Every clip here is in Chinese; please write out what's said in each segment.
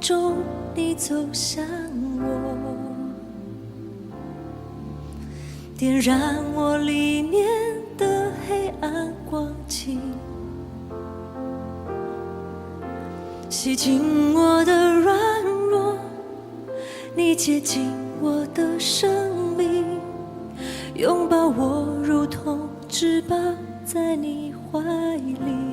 中你走向我，点燃我里面的黑暗光景，洗净我的软弱，你接近我的生命，拥抱我如同翅膀在你怀里。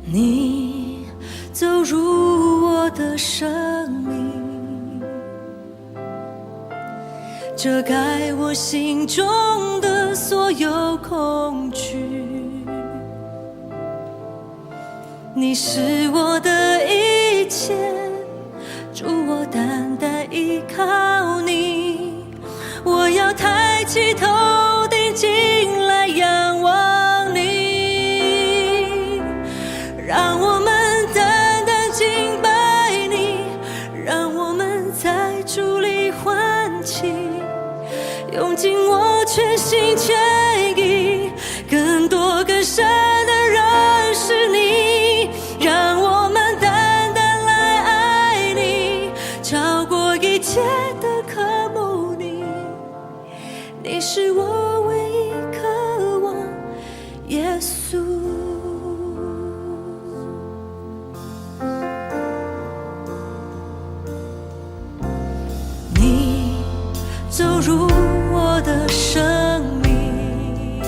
你走入我的生命，遮盖我心中的所有恐惧。你是我的一切，主，我单单依靠你。我要抬起头顶进来仰望你，让我们单单敬拜你，让我们在主里欢喜，用尽我全心全意，更多更深的认识你，让我们单单来爱你，超过一切的渴慕你。你是我唯一渴望，耶稣。你走入我的生命，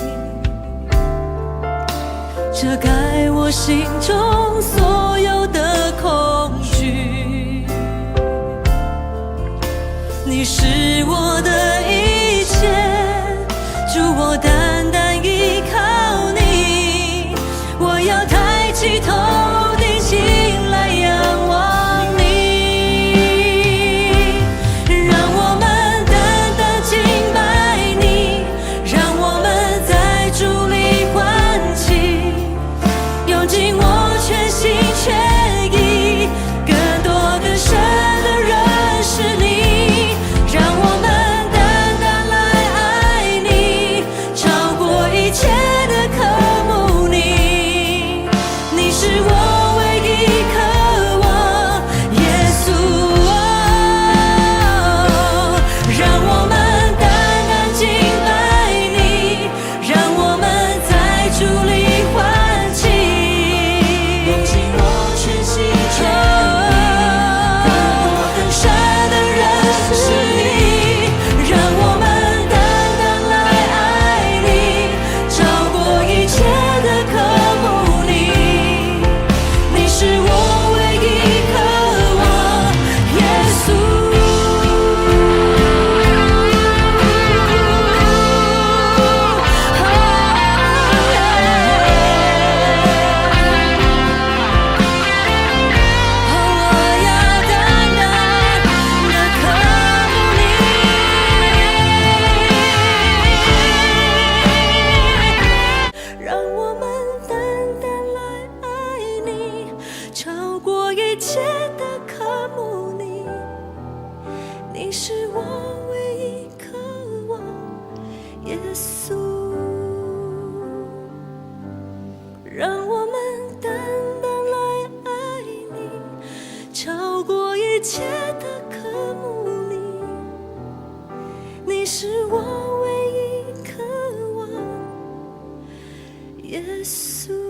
遮盖我心中所有的恐惧。你是我的一切，主，我单单依靠你。我要抬起头顶进来仰望你，让我们单单敬拜你，让我们在主里欢喜，用尽我全心全意，更多更深的认识你，让我们单单来爱你，超过一切的渴慕你。你是我唯一渴望，耶稣哦，让我们单单敬拜你，让我们在主里欢喜，用尽我全心全意，更多更深的认识你，让我们单单来爱你，超过一切的渴慕你。你是我唯一渴望，耶稣。我要单单的渴慕你，让我们单单来爱你，超过一切的渴慕你。你是我唯一渴望，耶稣。让我们单单来爱你，超过一切的渴慕你。你是我唯一渴望，耶稣。